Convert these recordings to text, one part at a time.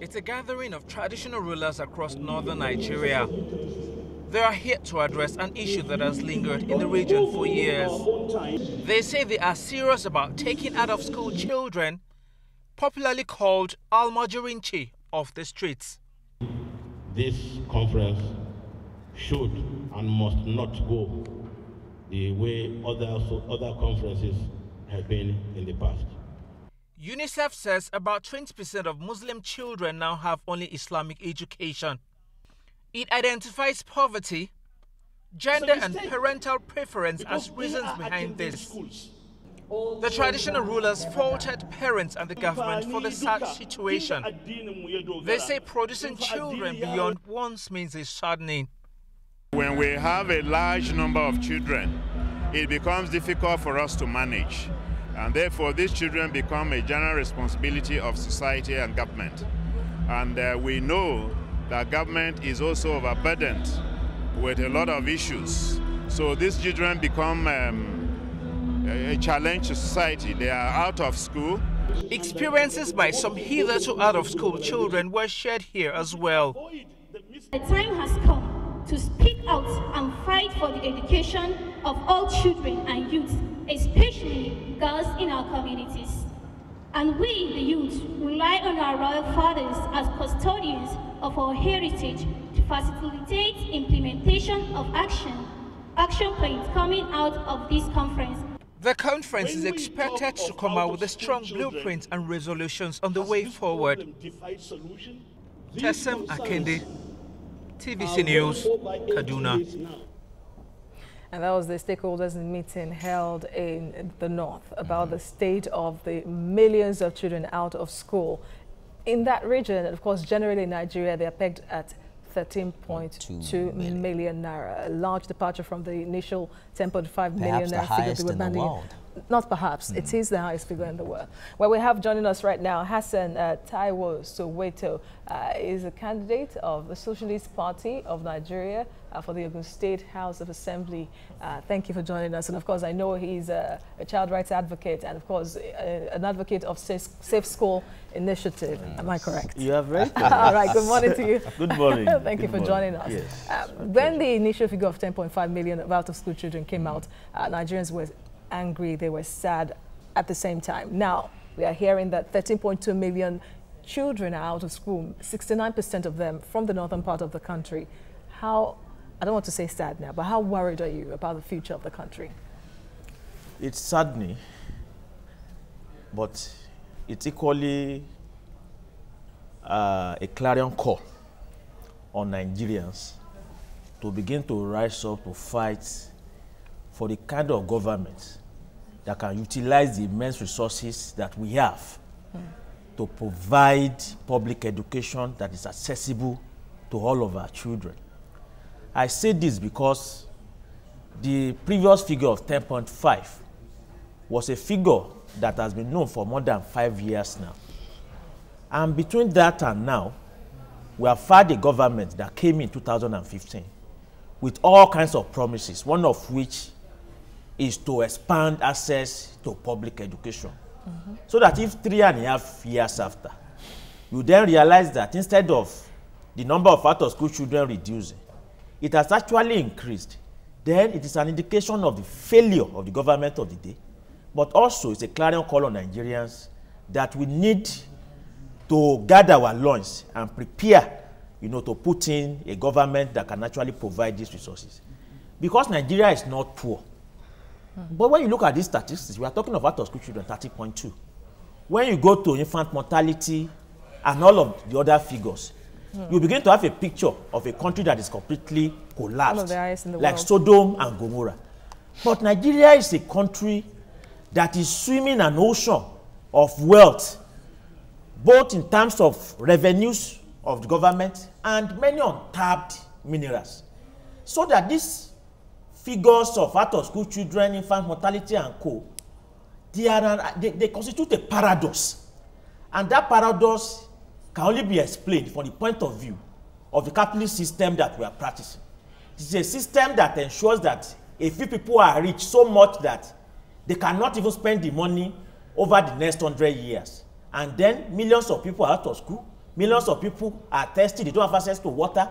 It's a gathering of traditional rulers across northern Nigeria. They are here to address an issue that has lingered in the region for years. They say they are serious about taking out-of-school children, popularly called Almajirinchi, off the streets. This conference should and must not go the way other conferences have been in the past. UNICEF says about 20% of Muslim children now have only Islamic education. It identifies poverty, gender and parental preference as reasons behind this. The traditional rulers faulted parents and the government for the sad situation. They say producing children beyond one's means is saddening. When we have a large number of children, it becomes difficult for us to manage. And therefore, these children become a general responsibility of society and government. And we know that government is also overburdened with a lot of issues. So these children become a challenge to society. They are out of school. Experiences by some hitherto out-of-school children were shared here as well. The time has come to speak out and fight for the education of all children and youth, especially girls in our communities. And we, the youth, rely on our royal fathers as custodians of our heritage to facilitate implementation of action plans coming out of this conference. The conference is expected to come out with a strong blueprint and resolutions on the way forward. Tessem Akende, TVC News, Kaduna. And that was the stakeholders meeting held in the north about the state of the millions of children out of school. In that region, of course, generally in Nigeria, they are pegged at 13.2 million naira, a large departure from the initial 10.5 million naira figure they were banning. Not perhaps, it is the highest figure in the world. Well, we have joining us right now Hassan Taiwo Soweto, is a candidate of the Socialist Party of Nigeria for the Ogun State House of Assembly. Thank you for joining us. And of course, I know he's a child rights advocate and of course an advocate of Safe School Initiative. Am I correct? You have right. All right, good morning to you. Good morning. Thank you for joining us. Yes. When the initial figure of 10.5 million of out-of-school children came out, Nigerians were angry, they were sad at the same time. Now, we are hearing that 13.2 million children are out of school, 69% of them from the northern part of the country. How, I don't want to say sad now, but how worried are you about the future of the country? It's saddening, but it's equally a clarion call on Nigerians to begin to rise up to fight for the kind of government that can utilize the immense resources that we have to provide public education that is accessible to all of our children. I say this because the previous figure of 10.5 was a figure that has been known for more than 5 years now. And between that and now, we have had a government that came in 2015 with all kinds of promises, one of which is to expand access to public education. So that if 3.5 years after, you then realize that instead of the number of out-of-school children reducing, it has actually increased, then it is an indication of the failure of the government of the day. But also it's a clarion call on Nigerians that we need to gather our loins and prepare, to put in a government that can actually provide these resources. Because Nigeria is not poor. But when you look at these statistics, we are talking about out-of-school children, 30.2. When you go to infant mortality and all of the other figures, you begin to have a picture of a country that is completely collapsed, One of the highest in the like world. Sodom and Gomorrah. But Nigeria is a country that is swimming an ocean of wealth, both in terms of revenues of the government and many untapped minerals. So that these figures of out-of-school children, infant mortality and co, they constitute a paradox. And that paradox can only be explained from the point of view of the capitalist system that we are practicing. It is a system that ensures that a few people are rich so much that they cannot even spend the money over the next 100 years. And then millions of people are out of school Millions of people are thirsty, they don't have access to water.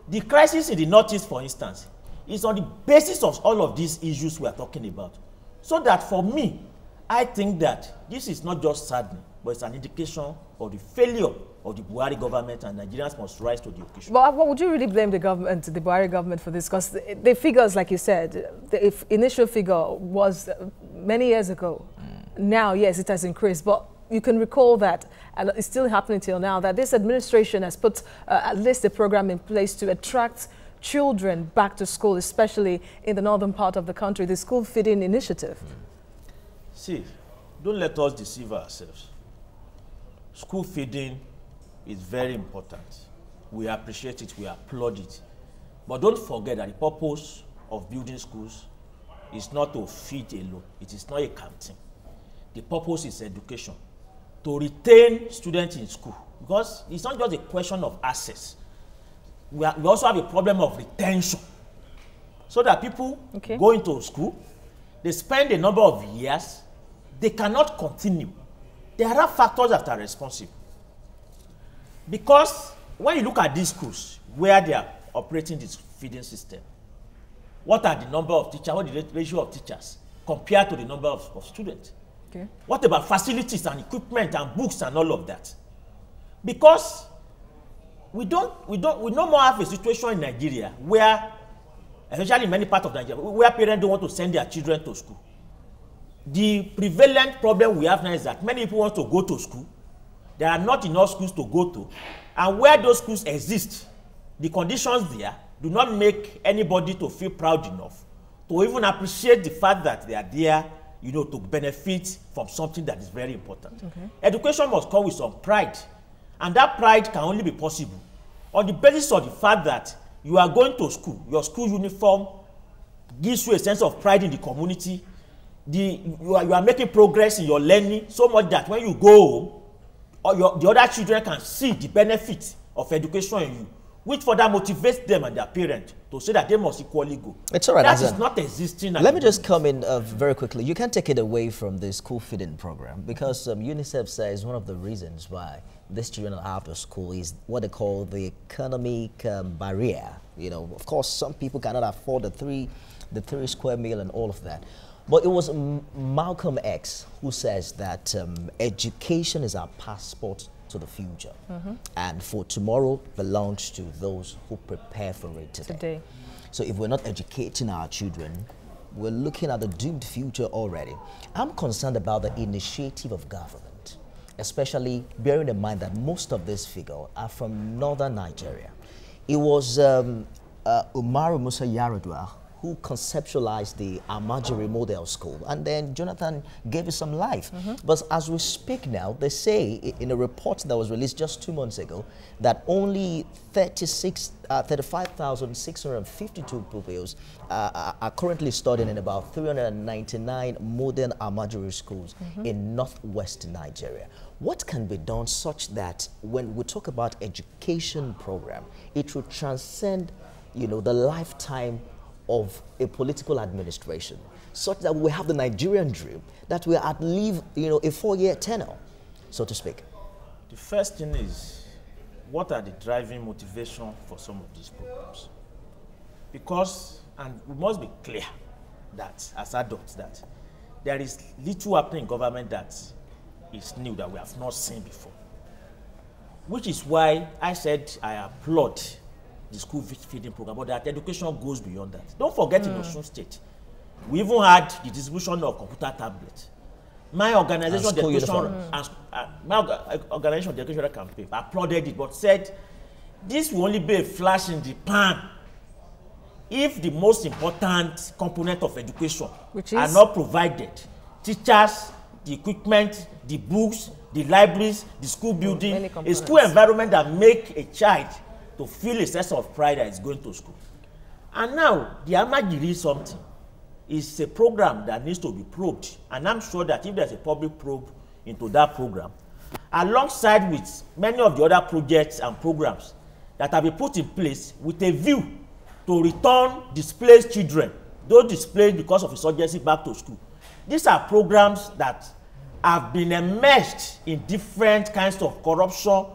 The crisis in the Northeast, for instance, is on the basis of all of these issues we are talking about. So that for me, I think that this is not just saddening, but it's an indication of the failure of the Buhari government, and Nigerians must rise to the occasion. But what would you really blame the government, the Buhari government, for this? Because the figures, like you said, the initial figure was many years ago. Now, yes, it has increased, but you can recall that, and it's still happening till now, that this administration has put at least a program in place to attract children back to school, especially in the northern part of the country, the school feeding initiative. See, don't let us deceive ourselves. School feeding is very important. We appreciate it, we applaud it. But don't forget that the purpose of building schools is not to feed alone. It is not a canteen. The purpose is education, to retain students in school. Because it's not just a question of access. We also have a problem of retention. So that people go into school, they spend a number of years, they cannot continue. There are factors that are responsible. Because when you look at these schools where they are operating this feeding system, what are the number of teachers, what is the ratio of teachers compared to the number of students? Okay. What about facilities and equipment and books and all of that? Because we no more have a situation in Nigeria where, especially in many parts of Nigeria, where parents don't want to send their children to school. The prevalent problem we have now is that many people want to go to school. There are not enough schools to go to. And where those schools exist, the conditions there do not make anybody to feel proud enough to even appreciate the fact that they are there, you know, to benefit from something that is very important. Okay. Education must come with some pride. And that pride can only be possible on the basis of the fact that you are going to school. Your school uniform gives you a sense of pride in the community. You are making progress in your learning so much that when you go home, the other children can see the benefit of education in you, which further motivates them and their parents to say that they must equally go. It's all right. That is not existing. Let me just come in very quickly. You can't take it away from the school feeding program because UNICEF says one of the reasons why these children are out of school is what they call the economic barrier. You know, of course, some people cannot afford the three square meal and all of that. But it was Malcolm X who says that education is our passport to the future. And for tomorrow belongs to those who prepare for it today. So if we're not educating our children, we're looking at the doomed future already. I'm concerned about the initiative of government, especially bearing in mind that most of these figures are from northern Nigeria. It was Umaru Musa Yaradua who conceptualized the Almajiri Model School, and then Jonathan gave it some life. But as we speak now, they say in a report that was released just 2 months ago that only 35,652 pupils are currently studying in about 399 modern Almajiri schools in northwest Nigeria. What can be done such that when we talk about education program, it will transcend, you know, the lifetime of a political administration, such that we have the Nigerian dream, that we are live, you know, a 4-year tenure, so to speak? The first thing is, what are the driving motivation for some of these programs? Because, and we must be clear that, as adults, that there is little happening in government that is new, that we have not seen before. Which is why I said I applaud the school feeding program, but that education goes beyond that. Don't forget in Osun State, we even had the distribution of computer tablets. My organization, the education campaign, applauded it, but said this will only be a flash in the pan if the most important component of education are not provided. Teachers, the equipment, the books, the libraries, the school building, a school environment that make a child to feel a sense of pride that is going to school. And now, the Almajiri something is a program that needs to be probed. And I'm sure that if there's a public probe into that program, alongside with many of the other projects and programs that have been put in place with a view to return displaced children, those displaced because of insurgency, back to school. These are programs that have been enmeshed in different kinds of corruption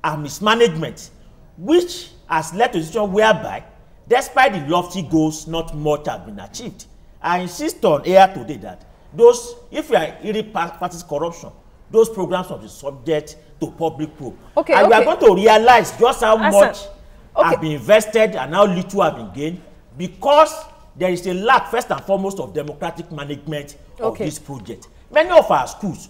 and mismanagement, which has led to a situation whereby, despite the lofty goals, not much has been achieved. I insist on here today that those, if you are really practice corruption, those programs will be subject to public probe. Okay, and okay. we are going to realize just how much okay. has been invested and how little has been gained, because there is a lack, first and foremost, of democratic management of this project. Many of our schools,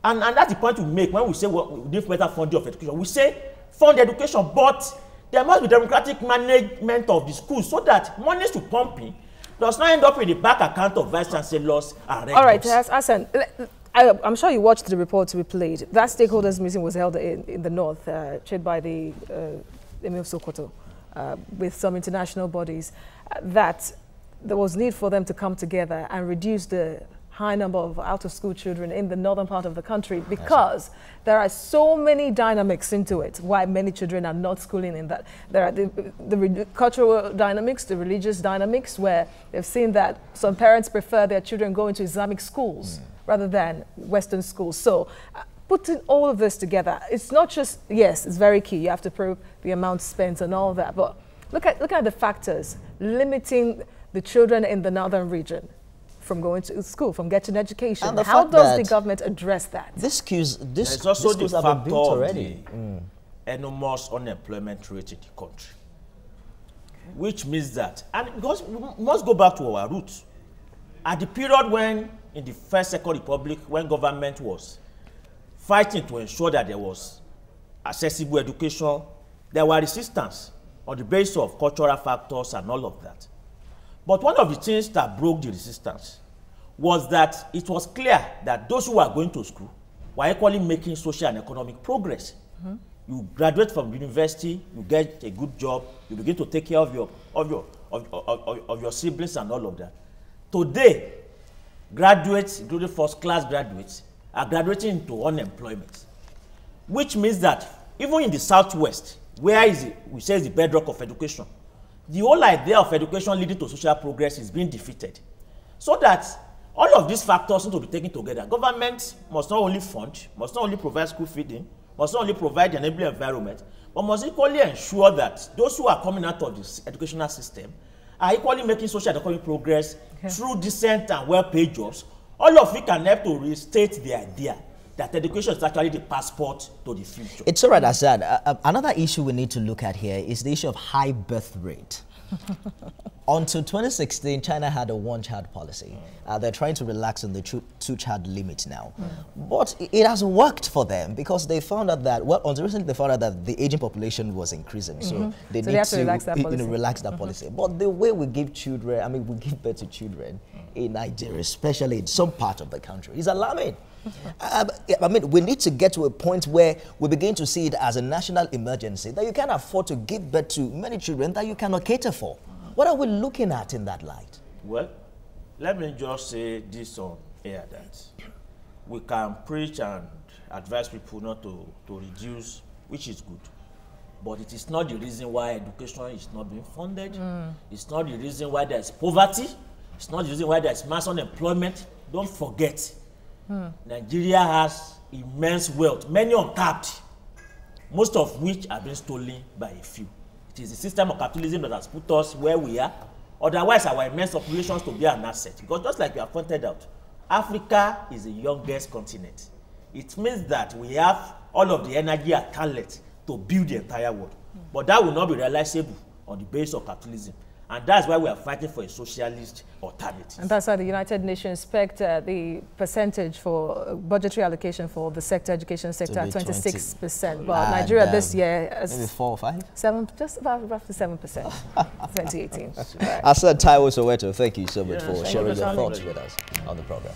and that's the point we make when we say we need better funding of education. We say fund education, but there must be democratic management of the schools so that money to pump in does not end up in the bank account of vice chancellors and rectors. All right, Hassan, I'm sure you watched the reports we played. That stakeholders meeting was held in the north, chaired by the Emir of Sokoto, with some international bodies, that there was need for them to come together and reduce the high number of out-of-school children in the northern part of the country, because there are so many dynamics into it, why many children are not schooling in that. There are the cultural dynamics, the religious dynamics, where they've seen that some parents prefer their children going to Islamic schools rather than Western schools. So putting all of this together, it's not just, yes, it's very key, you have to prove the amount spent and all that, but look at the factors limiting the children in the northern region from going to school, from getting education. How does the government address that? There's also the factor of the enormous unemployment rate in the country, which means that, and because we must go back to our roots. At the period when, in the First Second Republic, when government was fighting to ensure that there was accessible education, there were resistance on the basis of cultural factors and all of that. But one of the things that broke the resistance was that it was clear that those who were going to school were equally making social and economic progress. You graduate from university, you get a good job, you begin to take care of your siblings and all of that. Today, graduates, including first-class graduates, are graduating into unemployment, which means that even in the Southwest, where we say is the bedrock of education, the whole idea of education leading to social progress is being defeated. So that all of these factors need to be taken together. Government must not only fund, must not only provide school feeding, must not only provide an enabling environment, but must equally ensure that those who are coming out of this educational system are equally making social and economic progress through decent and well-paid jobs. All of it can help to restate the idea that education is actually the passport to the future. It's all right, Hassan. Another issue we need to look at here is the issue of high birth rate. Until 2016, China had a one-child policy. They're trying to relax on the two-child limit now. But it has worked for them because they found out that, well, until recently they found out that the aging population was increasing. So they need to relax that policy. But the way we give children, I mean, we give birth to children in Nigeria, especially in some part of the country, is alarming. I mean, we need to get to a point where we begin to see it as a national emergency, that you can't afford to give birth to many children that you cannot cater for. What are we looking at in that light? Well, let me just say this on air, that we can preach and advise people not to reduce, which is good. But it is not the reason why education is not being funded. It's not the reason why there's poverty. It's not the reason why there's mass unemployment. Don't forget, Nigeria has immense wealth, many untapped, most of which are being stolen by a few. It is the system of capitalism that has put us where we are. Otherwise, our immense populations to be an asset. Because just like you have pointed out, Africa is the youngest continent. It means that we have all of the energy and talent to build the entire world. But that will not be realizable on the basis of capitalism. And that's why we are fighting for a socialist alternative. And that's why the United Nations pegged the percentage for budgetary allocation for the education sector at 26%. But Nigeria this year is maybe 4 or 5? 7, just about roughly 7%. 2018. Right. Hassan Taiwo Soweto, thank you so much for sharing your thoughts with us on the program.